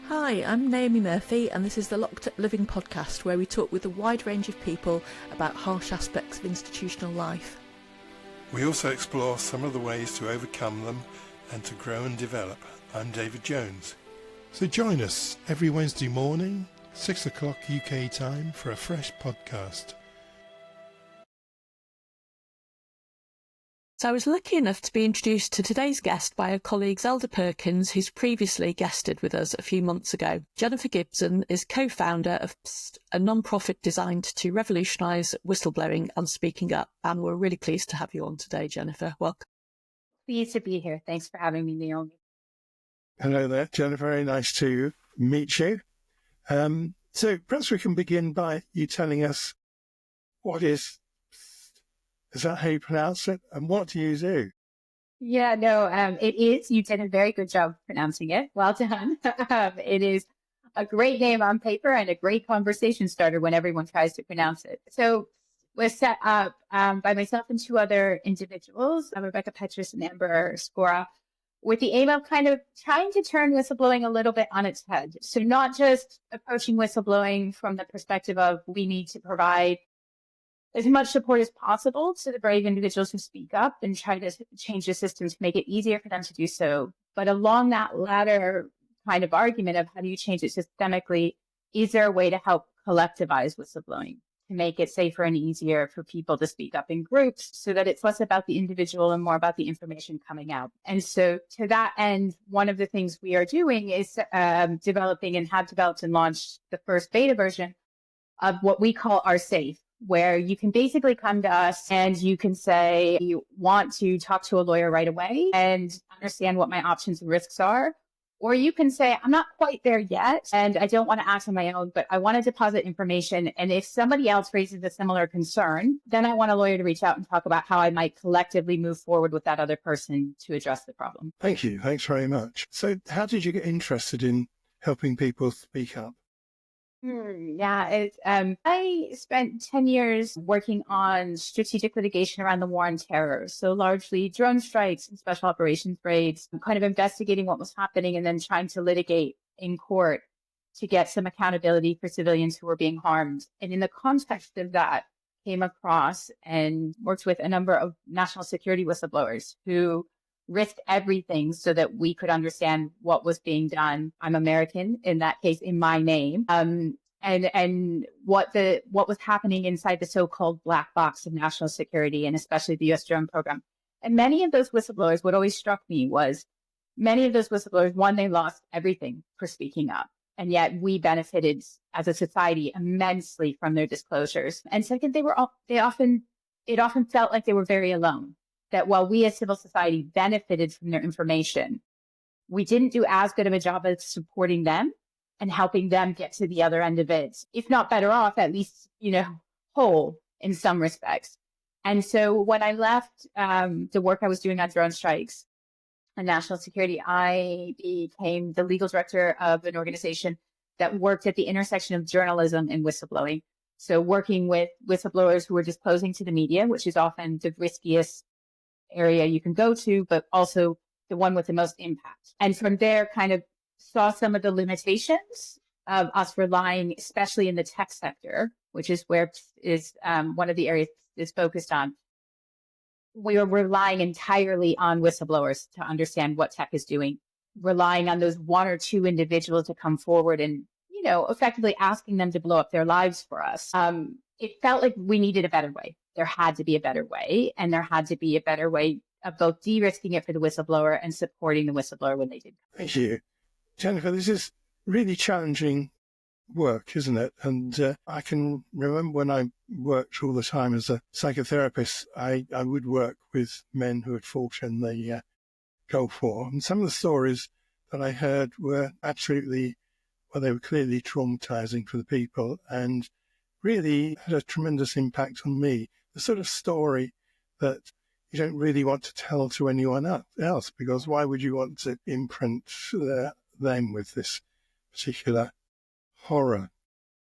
Hi, I'm Naomi Murphy, and this is the Locked Up Living podcast, where we talk with a wide range of people about harsh aspects of institutional life. We also explore some of the ways to overcome them and to grow and develop. I'm David Jones. So join us every Wednesday morning, 6 o'clock UK time, for a fresh podcast. So I was lucky enough to be introduced to today's guest by a colleague, Zelda Perkins, who's previously guested with us a few months ago. Jennifer Gibson is co-founder of Psst, a non-profit designed to revolutionise whistleblowing and speaking up. And we're really pleased to have you on today, Jennifer. Welcome. Pleased to be here. Thanks for having me, Naomi. Hello there, Jennifer. Very nice to meet you. So perhaps we can begin by you telling us what is that how you pronounce it? And what do you do? Yeah, no, it is. You did a very good job pronouncing it. Well done. It is a great name on paper and a great conversation starter when everyone tries to pronounce it. So it was set up by myself and two other individuals, Rebecca Petrus and Amber Scora, with the aim of kind of trying to turn whistleblowing a little bit on its head. So not just approaching whistleblowing from the perspective of we need to provide as much support as possible to the brave individuals who speak up and try to change the system to make it easier for them to do so. But along that latter kind of argument of how do you change it systemically, is there a way to help collectivize whistleblowing to make it safer and easier for people to speak up in groups so that it's less about the individual and more about the information coming out? And so to that end, one of the things we are doing is developing and have developed and launched the first beta version of what we call our safe, where you can basically come to us and you can say, you want to talk to a lawyer right away and understand what my options and risks are. Or you can say, I'm not quite there yet and I don't want to act on my own, but I want to deposit information. And if somebody else raises a similar concern, then I want a lawyer to reach out and talk about how I might collectively move forward with that other person to address the problem. Thank you. Thanks very much. So how did you get interested in helping people speak up? Yeah, I spent 10 years working on strategic litigation around the war on terror. So largely drone strikes and special operations raids, kind of investigating what was happening and then trying to litigate in court to get some accountability for civilians who were being harmed. And in the context of that, came across and worked with a number of national security whistleblowers who risked everything so that we could understand what was being done. I'm American, in that case, in my name. And what was happening inside the so-called black box of national security and especially the U.S. drone program. And many of those whistleblowers, what always struck me was many of those whistleblowers, one, they lost everything for speaking up. And yet we benefited as a society immensely from their disclosures. And second, it often felt like they were very alone. That while we as civil society benefited from their information, we didn't do as good of a job of supporting them and helping them get to the other end of it, if not better off, at least, whole in some respects. And so when I left the work I was doing on drone strikes and national security, I became the legal director of an organization that worked at the intersection of journalism and whistleblowing. So working with whistleblowers who were disclosing to the media, which is often the riskiest area you can go to, but also the one with the most impact. And from there, kind of saw some of the limitations of us relying, especially in the tech sector, which is where is one of the areas is focused on. We are relying entirely on whistleblowers to understand what tech is doing, relying on those one or two individuals to come forward and, effectively asking them to blow up their lives for us. It felt like we needed a better way. There had to be a better way, and there had to be a better way of both de-risking it for the whistleblower and supporting the whistleblower when they did. Thank you. Jennifer, this is really challenging work, isn't it? And I can remember when I worked all the time as a psychotherapist, I would work with men who had fought in the Gulf War. And some of the stories that I heard were they were clearly traumatizing for the people and really had a tremendous impact on me. The sort of story that you don't really want to tell to anyone else, because why would you want to imprint them with this particular horror?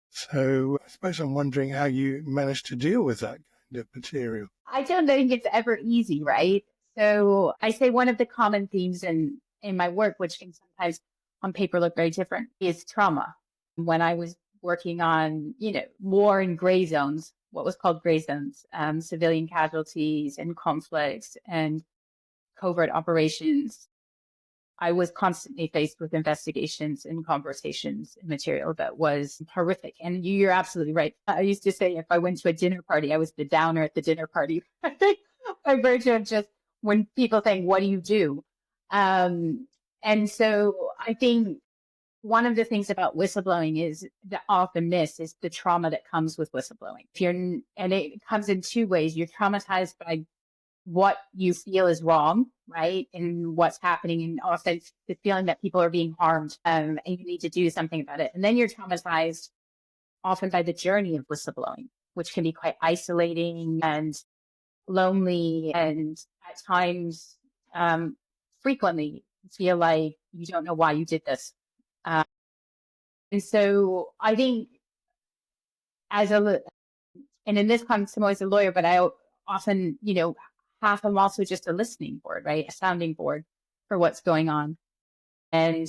So I suppose I'm wondering how you managed to deal with that kind of material. I don't think it's ever easy, right? So I say one of the common themes in my work, which can sometimes on paper look very different, is trauma. When I was working on, war in gray zones, what was called gray zones, civilian casualties and conflicts and covert operations, I was constantly faced with investigations and conversations and material that was horrific. And you're absolutely right. I used to say if I went to a dinner party, I was the downer at the dinner party. By virtue of just when people think, what do you do? And so I think one of the things about whistleblowing is that often missed is the trauma that comes with whistleblowing. And it comes in two ways. You're traumatized by what you feel is wrong, right? And what's happening, and often the feeling that people are being harmed, and you need to do something about it. And then you're traumatized often by the journey of whistleblowing, which can be quite isolating and lonely, and at times, frequently feel like you don't know why you did this. And so I think and in this context, I'm always a lawyer, but I often, half I'm also just a listening board, right? A sounding board for what's going on. And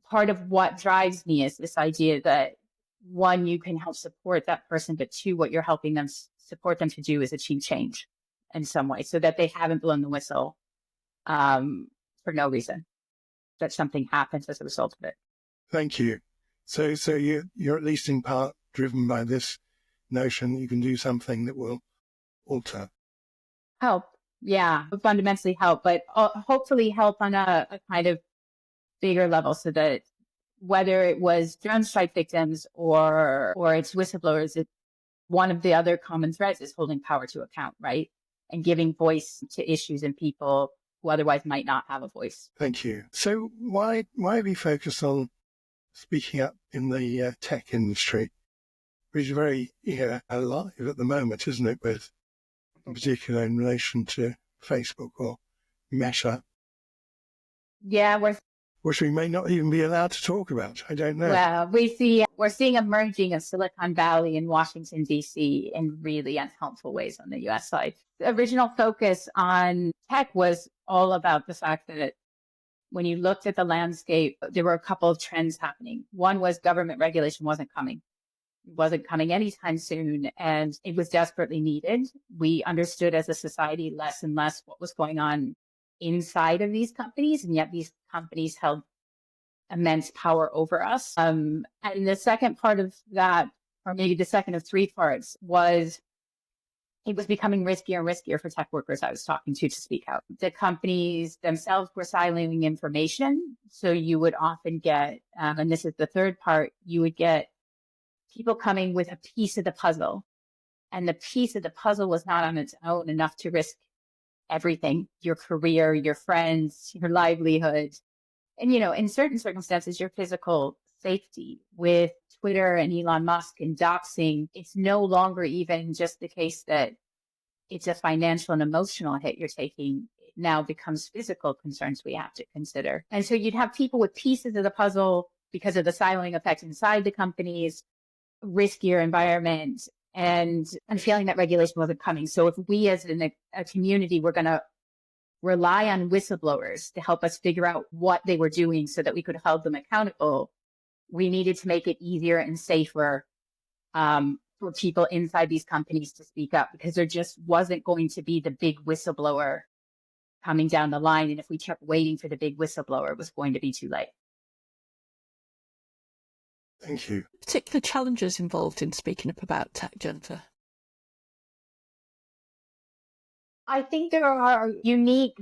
part of what drives me is this idea that one, you can help support that person, but two, what you're helping them support them to do is achieve change in some way so that they haven't blown the whistle for no reason, that something happens as a result of it. Thank you. So you're at least in part driven by this notion that you can do something that will alter. Help. Yeah, fundamentally help, but hopefully help on a kind of bigger level so that whether it was drone strike victims or it's whistleblowers, one of the other common threads is holding power to account, right? And giving voice to issues and people who otherwise might not have a voice. Thank you. So why have you focused on speaking up in the tech industry, which is very alive at the moment, isn't it, with in particular in relation to Facebook or Meta? Yeah, which we may not even be allowed to talk about. I don't know. Well, we're seeing a merging of Silicon Valley and Washington, D.C. in really unhelpful ways on the U.S. side. The original focus on tech was all about the fact that when you looked at the landscape, there were a couple of trends happening. One was government regulation wasn't coming. It wasn't coming anytime soon, and it was desperately needed. We understood as a society less and less what was going on inside of these companies, and yet these companies held immense power over us. And the second part of that, or maybe the second of three parts, was it was becoming riskier and riskier for tech workers I was talking to speak out. The companies themselves were siloing information. So you would often get, and this is the third part, you would get people coming with a piece of the puzzle. And the piece of the puzzle was not on its own enough to risk everything, your career, your friends, your livelihood. And, in certain circumstances, your physical safety. With Twitter and Elon Musk and doxing, it's no longer even just the case that it's a financial and emotional hit you're taking. It now becomes physical concerns we have to consider. And so you'd have people with pieces of the puzzle because of the siloing effect inside the companies, riskier environment, and feeling that regulation wasn't coming. So if we as a community were going to rely on whistleblowers to help us figure out what they were doing so that we could hold them accountable, we needed to make it easier and safer for people inside these companies to speak up, because there just wasn't going to be the big whistleblower coming down the line. And if we kept waiting for the big whistleblower, it was going to be too late. Thank you. Particular challenges involved in speaking up about tech, Jennifer? I think there are unique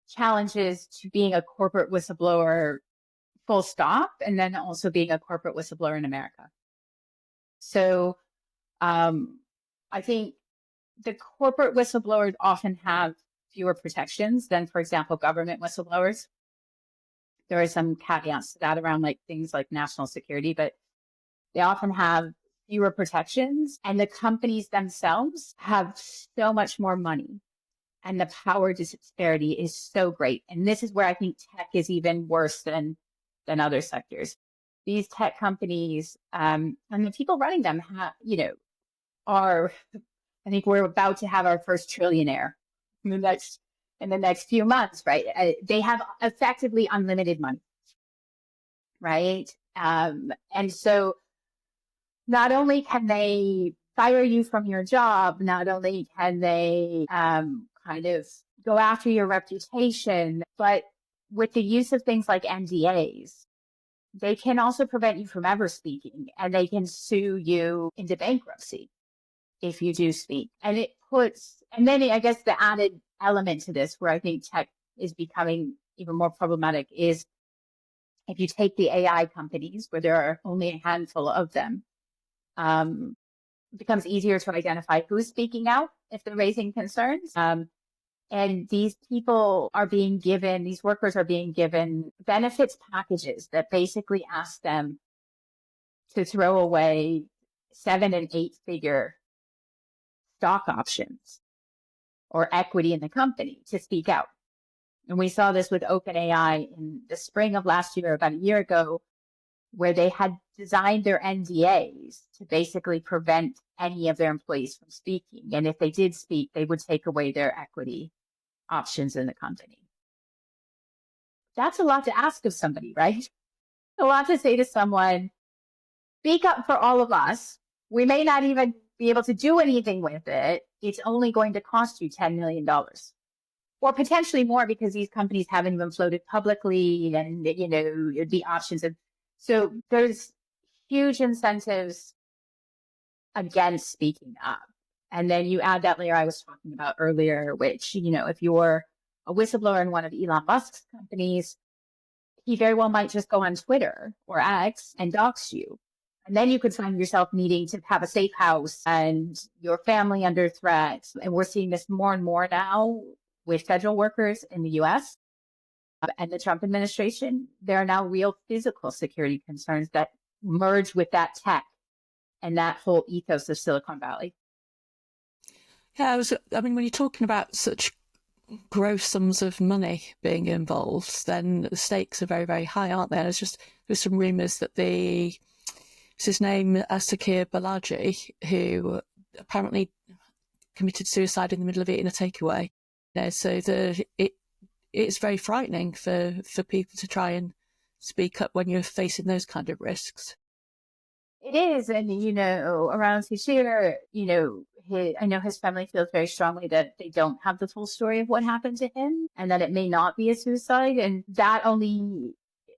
challenges to being a corporate whistleblower, full stop, and then also being a corporate whistleblower in America. So I think the corporate whistleblowers often have fewer protections than, for example, government whistleblowers. There are some caveats to that around things like national security, but they often have fewer protections, and the companies themselves have so much more money, and the power disparity is so great. And this is where I think tech is even worse than other sectors. These tech companies and the people running them I think we're about to have our first trillionaire in the next in the next few months, right? They have effectively unlimited money, right? And so not only can they fire you from your job, not only can they kind of go after your reputation, but with the use of things like NDAs, they can also prevent you from ever speaking, and they can sue you into bankruptcy if you do speak. And then I guess the added element to this, where I think tech is becoming even more problematic, is if you take the AI companies, where there are only a handful of them, it becomes easier to identify who's speaking out if they're raising concerns. And these workers are being given benefits packages that basically ask them to throw away 7 and 8 figure stock options or equity in the company to speak out. And we saw this with OpenAI in the spring of last year, about a year ago, where they had designed their NDAs to basically prevent any of their employees from speaking. And if they did speak, they would take away their equity options in the company. That's a lot to ask of somebody, right? A lot to say to someone, speak up for all of us. We may not even be able to do anything with it. It's only going to cost you $10 million. Or potentially more, because these companies haven't even floated publicly, and, it'd be options. So there's huge incentives against speaking up. And then you add that layer I was talking about earlier, which, if you're a whistleblower in one of Elon Musk's companies, he very well might just go on Twitter or X and dox you. And then you could find yourself needing to have a safe house and your family under threat. And we're seeing this more and more now with federal workers in the US and the Trump administration. There are now real physical security concerns that merge with that tech and that whole ethos of Silicon Valley. Yeah, when you're talking about such gross sums of money being involved, then the stakes are very, very high, aren't there? There's some rumours that what's his name, Sakir Balaji, who apparently committed suicide in the middle of eating a takeaway. So it's very frightening for people to try and speak up when you're facing those kind of risks. It is. And, around Sakir, I know his family feels very strongly that they don't have the full story of what happened to him, and that it may not be a suicide. And that only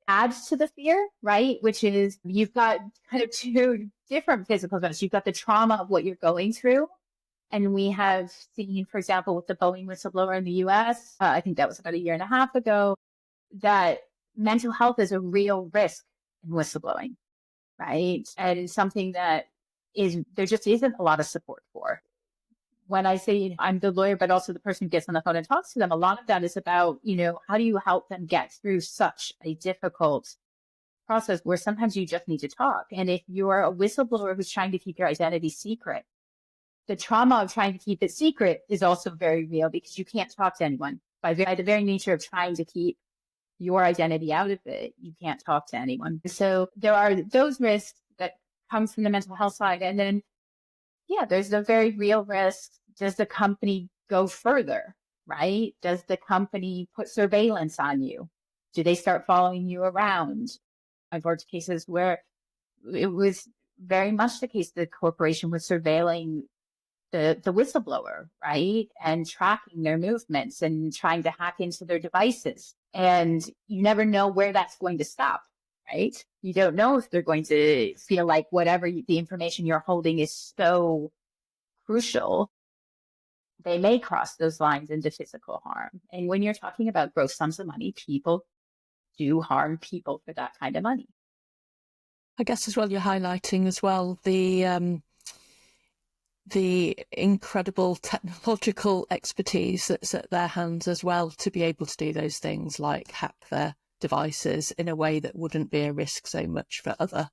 adds to the fear, right? Which is, you've got kind of two different physical events. You've got the trauma of what you're going through. And we have seen, for example, with the Boeing whistleblower in the US, I think that was about 1.5 years ago, that mental health is a real risk in whistleblowing, right? And it's something that there just isn't a lot of support for. When I say I'm the lawyer, but also the person who gets on the phone and talks to them, a lot of that is about, how do you help them get through such a difficult process where sometimes you just need to talk. And if you're a whistleblower who's trying to keep your identity secret, the trauma of trying to keep it secret is also very real, because you can't talk to anyone. By the very nature of trying to keep your identity out of it, you can't talk to anyone. So there are those risks that come from the mental health side. And then, there's the very real risk. Does the company go further, right? Does the company put surveillance on you? Do they start following you around? I've worked cases where it was very much the case the corporation was surveilling the whistleblower, right? And tracking their movements and trying to hack into their devices. And you never know where that's going to stop, right? You don't know if they're going to feel like whatever the information you're holding is so crucial, they may cross those lines into physical harm. And when you're talking about gross sums of money, people do harm people for that kind of money. I guess as well, you're highlighting as well the incredible technological expertise that's at their hands as well, to be able to do those things like hack their devices in a way that wouldn't be a risk so much for other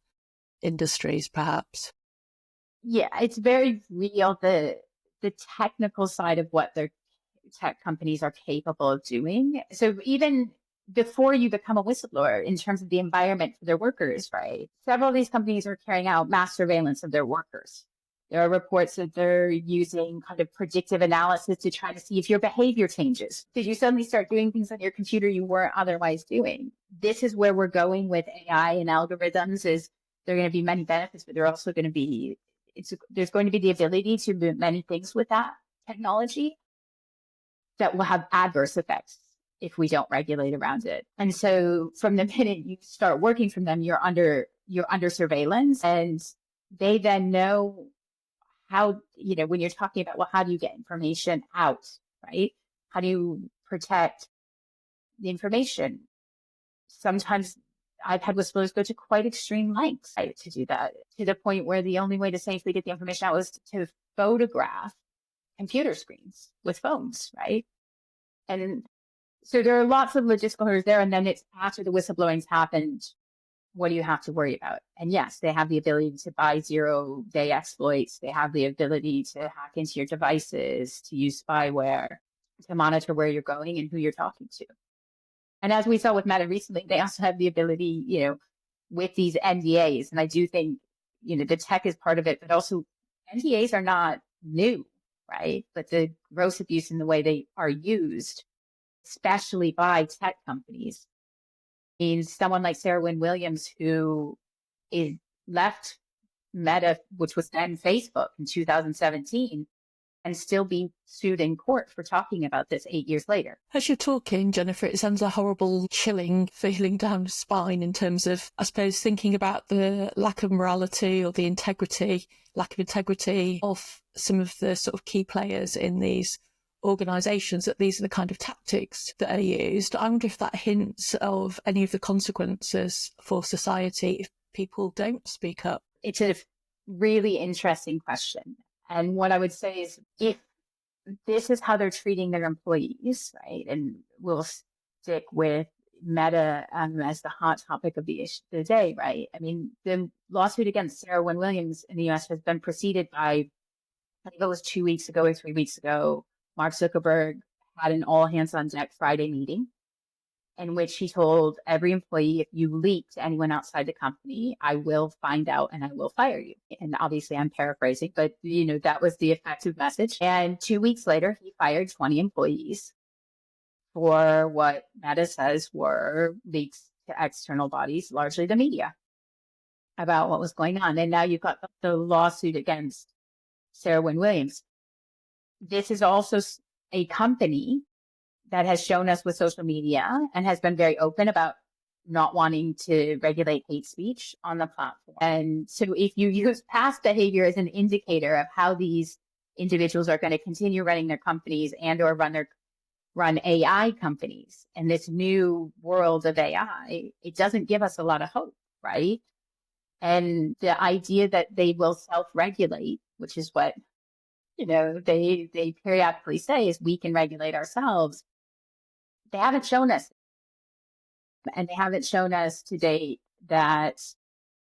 industries, perhaps. Yeah, it's very real, the technical side of what their tech companies are capable of doing. So even before you become a whistleblower, in terms of the environment for their workers, right? Several of these companies are carrying out mass surveillance of their workers, There are reports that they're using kind of predictive analysis to try to see if your behavior changes. Did you suddenly start doing things on your computer you weren't otherwise doing? This is where we're going with AI and algorithms. Is there are going to be many benefits, but there are also going to be, there's going to be the ability to do many things with that technology that will have adverse effects if we don't regulate around it. And so from the minute you start working from them, you're under surveillance, and they then know how, when you're talking about, well, how do you get information out, right? How do you protect the information? Sometimes I've had whistleblowers go to quite extreme lengths, right, to do that, to the point where the only way to safely get the information out was to photograph computer screens with phones, right? And so there are lots of logistical hurdles there. And then it's after the whistleblowing's happened, what do you have to worry about? And yes, they have the ability to buy 0-day exploits. They have the ability to hack into your devices, to use spyware, to monitor where you're going and who you're talking to. And as we saw with Meta recently, they also have the ability, with these NDAs. And I do think, the tech is part of it, but also NDAs are not new, right? But the gross abuse in the way they are used, especially by tech companies, means someone like Sarah Wynne Williams, who is left Meta, which was then Facebook, in 2017, and still being sued in court for talking about this 8 years later. As you're talking, Jennifer, it sends a horrible, chilling feeling down the spine in terms of, I suppose, thinking about the lack of morality or the lack of integrity of some of the sort of key players in these organisations, that these are the kind of tactics that are used. I wonder if that hints of any of the consequences for society if people don't speak up. It's a really interesting question. And what I would say is, if this is how they're treating their employees, right, and we'll stick with Meta as the hot topic of the day, right? I mean, the lawsuit against Sarah Wynne Williams in the US has been preceded by, I think it was 2 weeks ago or 3 weeks ago, Mark Zuckerberg had an all hands on deck Friday meeting in which he told every employee, if you leak to anyone outside the company, I will find out and I will fire you. And obviously I'm paraphrasing, but that was the effective message. And 2 weeks later, he fired 20 employees for what Meta says were leaks to external bodies, largely the media, about what was going on. And now you've got the lawsuit against Sarah Wynne Williams. This is also a company that has shown us with social media and has been very open about not wanting to regulate hate speech on the platform. And so if you use past behavior as an indicator of how these individuals are going to continue running their companies and or run AI companies in this new world of AI, it doesn't give us a lot of hope, right? And the idea that they will self-regulate, which is what they periodically say, is we can regulate ourselves. They haven't shown us, and they haven't shown us to date that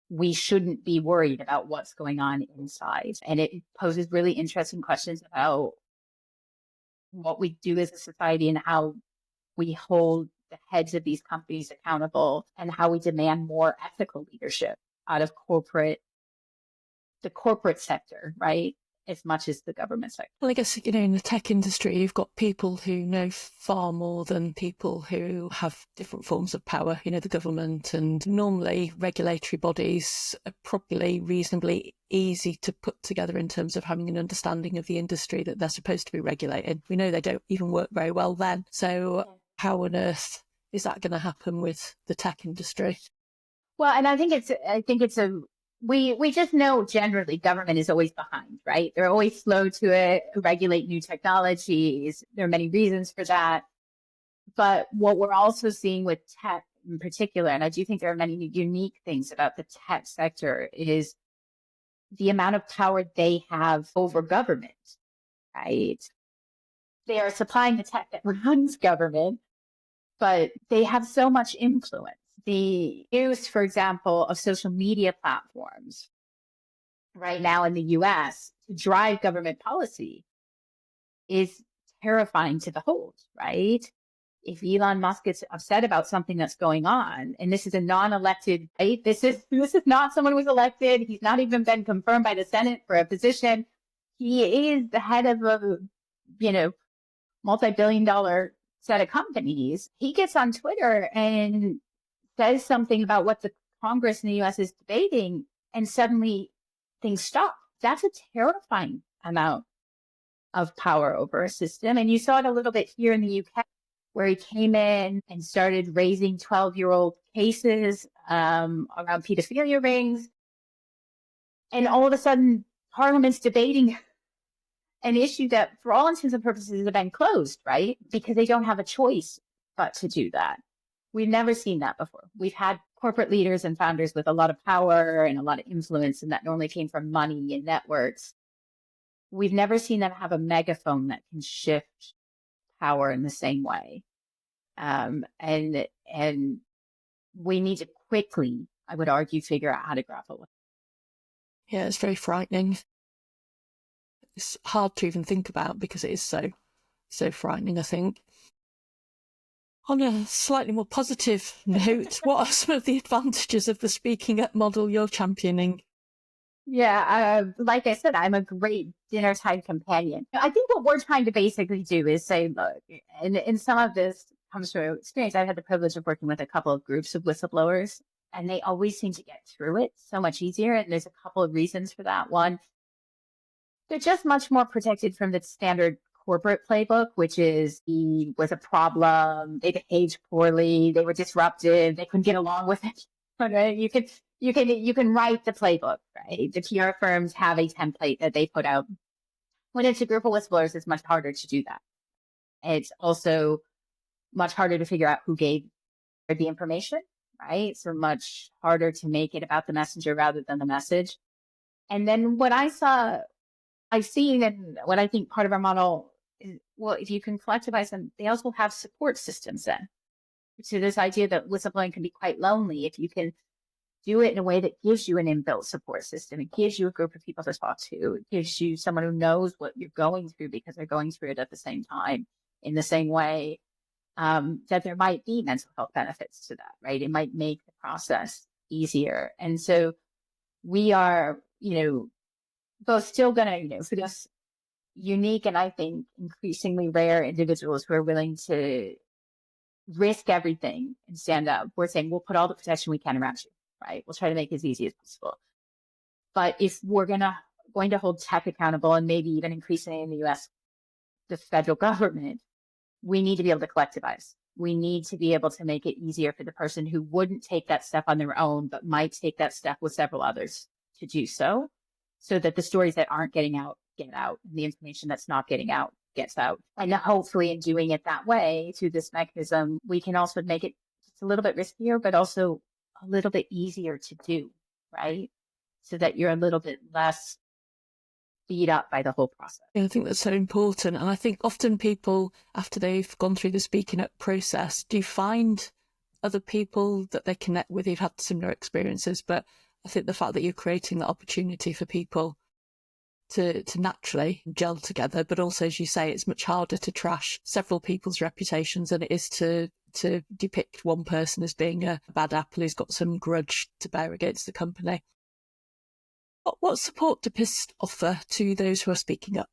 we shouldn't be worried about what's going on inside. And it poses really interesting questions about what we do as a society and how we hold the heads of these companies accountable, and how we demand more ethical leadership out of the corporate sector, right? As much as the government sector. Well, I guess, in the tech industry, you've got people who know far more than people who have different forms of power, the government, and normally regulatory bodies are probably reasonably easy to put together in terms of having an understanding of the industry that they're supposed to be regulating. We know they don't even work very well then. So how on earth is that going to happen with the tech industry? Well, and I think we just know generally government is always behind, right? They're always slow to regulate new technologies. There are many reasons for that. But what we're also seeing with tech in particular, and I do think there are many unique things about the tech sector, is the amount of power they have over government, right? They are supplying the tech that runs government, but they have so much influence. The use, for example, of social media platforms right now in the US to drive government policy is terrifying to behold, right? if Elon Musk gets upset about something that's going on, and this is a non-elected, right? This is not someone who was elected. He's not even been confirmed by the Senate for a position. He is the head of a, multi-billion-dollar set of companies. He gets on Twitter and says something about what the Congress in the U.S. is debating, and suddenly things stop. That's a terrifying amount of power over a system. And you saw it a little bit here in the UK, where he came in and started raising 12-year-old cases around pedophilia rings. And all of a sudden, Parliament's debating an issue that, for all intents and purposes, has been closed, right? Because they don't have a choice but to do that. We've never seen that before. We've had corporate leaders and founders with a lot of power and a lot of influence, and that normally came from money and networks. We've never seen them have a megaphone that can shift power in the same way. And we need to quickly, I would argue, figure out how to grapple with it. Yeah, it's very frightening. It's hard to even think about because it is so frightening, I think. On a slightly more positive note, what are some of the advantages of the speaking up model you're championing? Yeah, like I said, I'm a great dinner time companion. I think what we're trying to basically do is say, look, and some of this comes from experience. I've had the privilege of working with a couple of groups of whistleblowers, and they always seem to get through it so much easier. And there's a couple of reasons for that. One, they're just much more protected from the standard corporate playbook, which is he was a problem, they behaved poorly, they were disruptive, they couldn't get along with it. Right? You can write the playbook, right? The PR firms have a template that they put out. When it's a group of whistleblowers, it's much harder to do that. It's also much harder to figure out who gave the information, right? So much harder to make it about the messenger rather than the message. And then what I've seen, and what I think part of our model is, well, if you can collectivize them, they also have support systems then. So this idea that whistleblowing can be quite lonely, if you can do it in a way that gives you an inbuilt support system, it gives you a group of people to talk to, it gives you someone who knows what you're going through because they're going through it at the same time, in the same way, that there might be mental health benefits to that, right? It might make the process easier. And so we are, both still going to, for this unique and I think increasingly rare individuals who are willing to risk everything and stand up, we're saying we'll put all the protection we can around you, right? We'll try to make it as easy as possible. But if we're going to hold tech accountable, and maybe even increasingly in the US, the federal government, we need to be able to collectivize. We need to be able to make it easier for the person who wouldn't take that step on their own, but might take that step with several others to do so that the stories that aren't getting out get out, and the information that's not getting out gets out. And hopefully in doing it that way, through this mechanism, we can also make it just a little bit riskier, but also a little bit easier to do, right? So that you're a little bit less beat up by the whole process. Yeah, I think that's so important. And I think often people, after they've gone through the speaking up process, do find other people that they connect with who've had similar experiences. But I think the fact that you're creating that opportunity for people to naturally gel together, but also, as you say, it's much harder to trash several people's reputations than it is to depict one person as being a bad apple who's got some grudge to bear against the company. What support do Psst offer to those who are speaking up?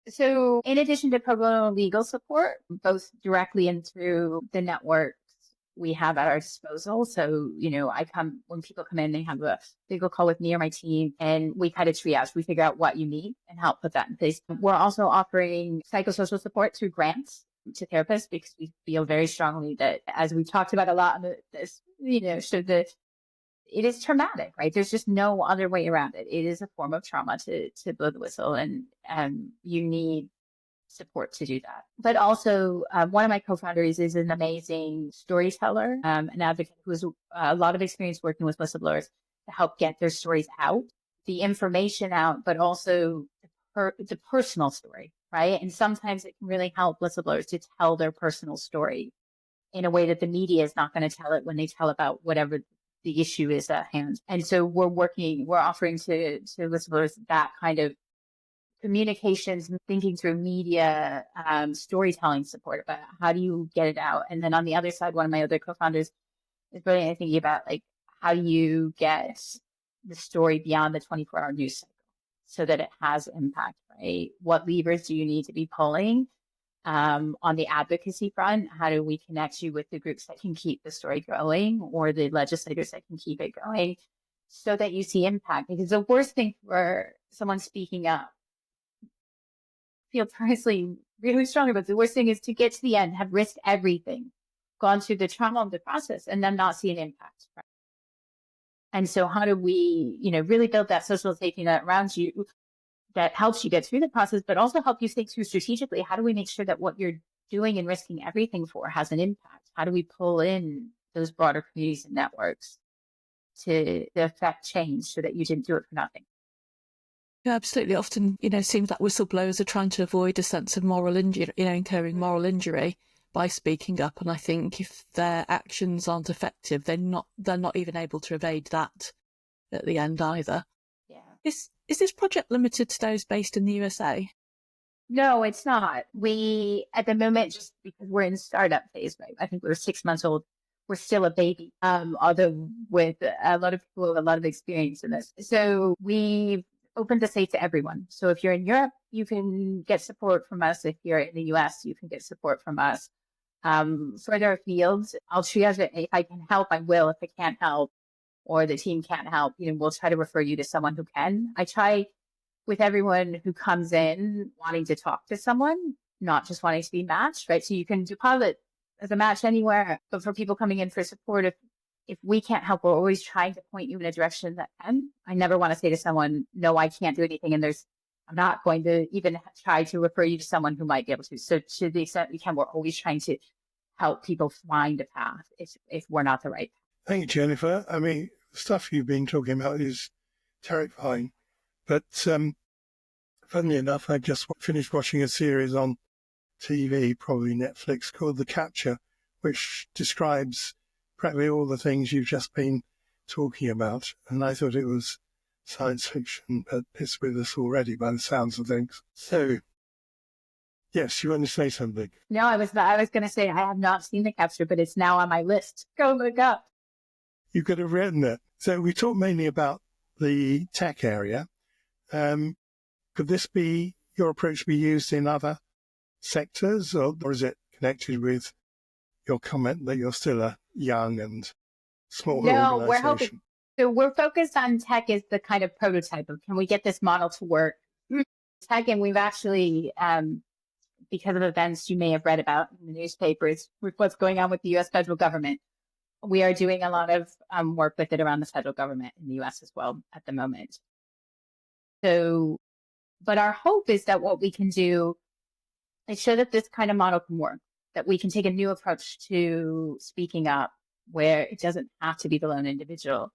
So in addition to pro bono legal support, both directly and through the networks we have at our disposal. So, when people come in, they have a legal call with me or my team, and we kind of triage. We figure out what you need and help put that in place. We're also offering psychosocial support through grants to therapists, because we feel very strongly that, as we've talked about a lot in this, it is traumatic, right? There's just no other way around it. It is a form of trauma to blow the whistle, and you need support to do that. But also, one of my co-founders is an amazing storyteller, an advocate who has a lot of experience working with whistleblowers to help get their stories out, the information out, but also the personal story, right? And sometimes it can really help whistleblowers to tell their personal story in a way that the media is not going to tell it when they tell about whatever the issue is at hand. And so we're offering to whistleblowers that kind of communications, thinking through media, storytelling support, but how do you get it out? And then on the other side, one of my other co-founders is brilliant thinking about like, how do you get the story beyond the 24-hour news cycle so that it has impact, right? What levers do you need to be pulling? On the advocacy front, how do we connect you with the groups that can keep the story going or the legislators that can keep it going so that you see impact? Because the worst thing for someone speaking up, I feel personally really strong about the worst thing is to get to the end, have risked everything, gone through the trauma of the process, and then not see an impact. Right? And so how do we, really build that social safety net around you that helps you get through the process, but also help you think through strategically, how do we make sure that what you're doing and risking everything for has an impact? How do we pull in those broader communities and networks to affect change so that you didn't do it for nothing? Yeah, absolutely. Often, it seems like whistleblowers are trying to avoid a sense of moral injury, incurring moral injury by speaking up. And I think if their actions aren't effective, they're not even able to evade that at the end either. Yeah. Is this project limited to those based in the USA? No, it's not. We, at the moment, just because we're in startup phase, right? I think we're 6 months old. We're still a baby, although with a lot of people with a lot of experience in this. So we've opened the site to everyone. So if you're in Europe, you can get support from us. If you're in the US, you can get support from us. Further afield, I'll triage it. If I can help, I will. If I can't help, or the team can't help, we'll try to refer you to someone who can. I try with everyone who comes in wanting to talk to someone, not just wanting to be matched, right? So you can deposit as a match anywhere, but for people coming in for support, if we can't help, we're always trying to point you in a direction that can. I never want to say to someone, no, I can't do anything. And I'm not going to even try to refer you to someone who might be able to. So to the extent we can, we're always trying to help people find a path if we're not the right path. Thank you, Jennifer. I mean, the stuff you've been talking about is terrifying. But funnily enough, I just finished watching a series on TV, probably Netflix, called The Capture, which describes practically all the things you've just been talking about. And I thought it was science fiction, but it's with us already by the sounds of things. So, yes, you want to say something? No, I was going to say I have not seen The Capture, but it's now on my list. Go look up. You could have written it. So we talked mainly about the tech area. Could this be your approach be used in other sectors, or is it connected with your comment that you're still a young and small organization? We're hoping. So we're focused on tech as the kind of prototype of, can we get this model to work? Tech, and we've actually, because of events you may have read about in the newspapers with what's going on with the U.S. federal government, we are doing a lot of work with it around the federal government in the U.S. as well at the moment. So, but our hope is that what we can do is show that this kind of model can work, that we can take a new approach to speaking up where it doesn't have to be the lone individual.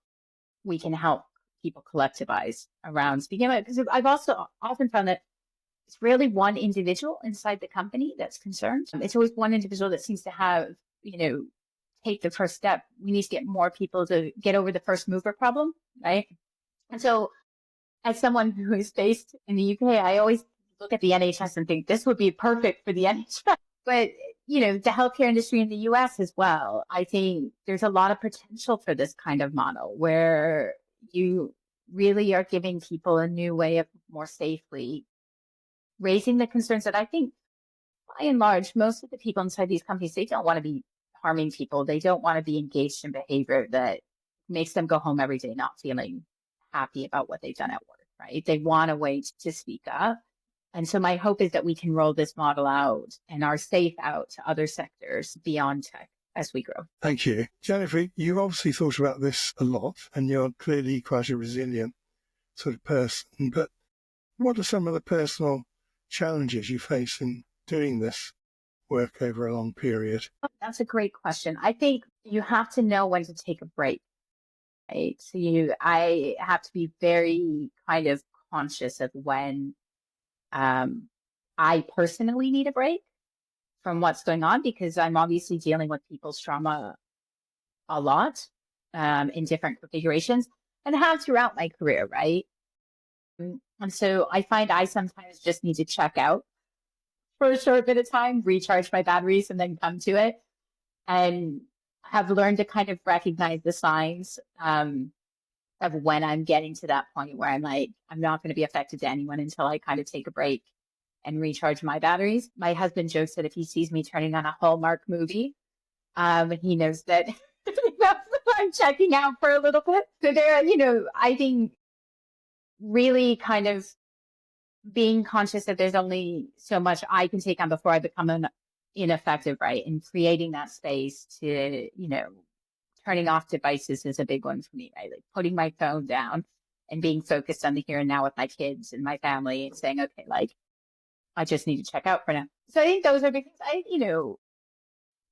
We can help people collectivize around speaking about it. Because I've also often found that it's rarely one individual inside the company that's concerned. It's always one individual that seems to have, take the first step. We need to get more people to get over the first mover problem, right? And so as someone who is based in the UK, I always look at the NHS and think this would be perfect for the NHS. But, the healthcare industry in the US as well, I think there's a lot of potential for this kind of model where you really are giving people a new way of more safely raising the concerns that I think, by and large, most of the people inside these companies, they don't want to be harming people. They don't want to be engaged in behavior that makes them go home every day not feeling happy about what they've done at work, right? They want a way to speak up. And so my hope is that we can roll this model out and are safe out to other sectors beyond tech as we grow. Thank you. Jennifer, you've obviously thought about this a lot, and you're clearly quite a resilient sort of person. But what are some of the personal challenges you face in doing this work over a long period? That's a great question. I think you have to know when to take a break, right? So I have to be very kind of conscious of when I personally need a break from what's going on, because I'm obviously dealing with people's trauma a lot in different configurations and have throughout my career, right? And so I find I sometimes just need to check out for a short bit of time, recharge my batteries, and then come to it. And have learned to kind of recognize the signs of when I'm getting to that point where I'm like, I'm not going to be affected to anyone until I kind of take a break and recharge my batteries. My husband jokes that if he sees me turning on a Hallmark movie, he knows that I'm checking out for a little bit. So there, I think really kind of being conscious that there's only so much I can take on before I become ineffective, right? And creating that space to, turning off devices is a big one for me, right? Like putting my phone down and being focused on the here and now with my kids and my family and saying, okay, like, I just need to check out for now. So I think those are big things.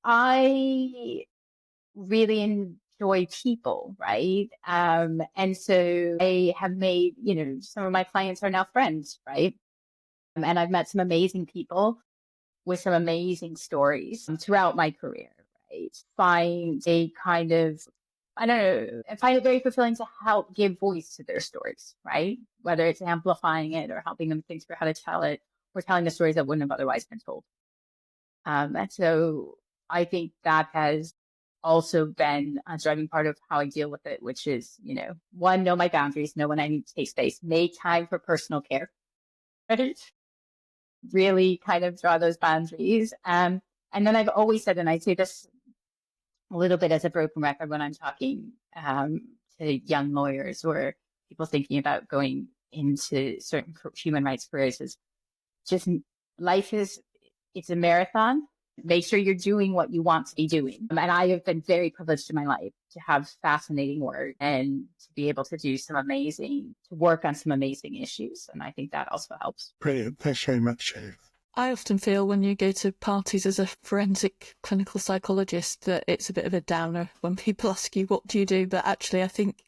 I really enjoy people, right? And so I have made, some of my clients are now friends, right? And I've met some amazing people with some amazing stories throughout my career, right? Find a kind of, I don't know, I find it very fulfilling to help give voice to their stories, right? Whether it's amplifying it or helping them think through how to tell it or telling the stories that wouldn't have otherwise been told. And so I think that has also been a driving part of how I deal with it, which is, one, know my boundaries, know when I need to take space, make time for personal care, right? Really kind of draw those boundaries. And then I've always said, and I say this a little bit as a broken record when I'm talking to young lawyers or people thinking about going into certain human rights careers, is just life it's a marathon. Make sure you're doing what you want to be doing. And I have been very privileged in my life to have fascinating work and to be able to work on some amazing issues. And I think that also helps. Brilliant. Thanks very much, Jennifer. I often feel when you go to parties as a forensic clinical psychologist that it's a bit of a downer when people ask you, what do you do? But actually, I think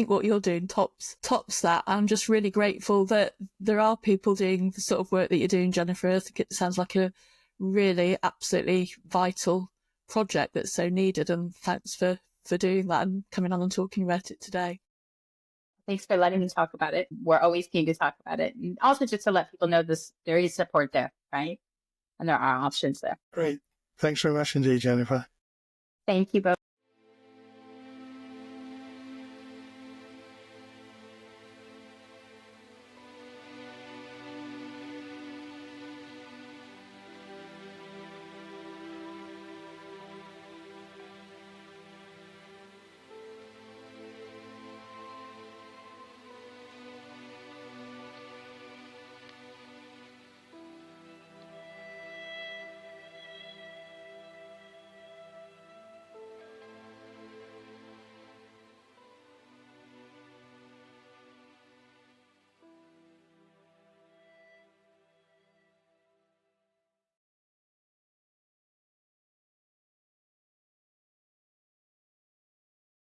what you're doing tops that. I'm just really grateful that there are people doing the sort of work that you're doing, Jennifer. I think it sounds like a really absolutely vital project that's so needed. And thanks for doing that and coming on and talking about it today. Thanks for letting me talk about it. We're always keen to talk about it. And also just to let people know there is support there, right? And there are options there. Great. Thanks very much indeed, Jennifer. Thank you both.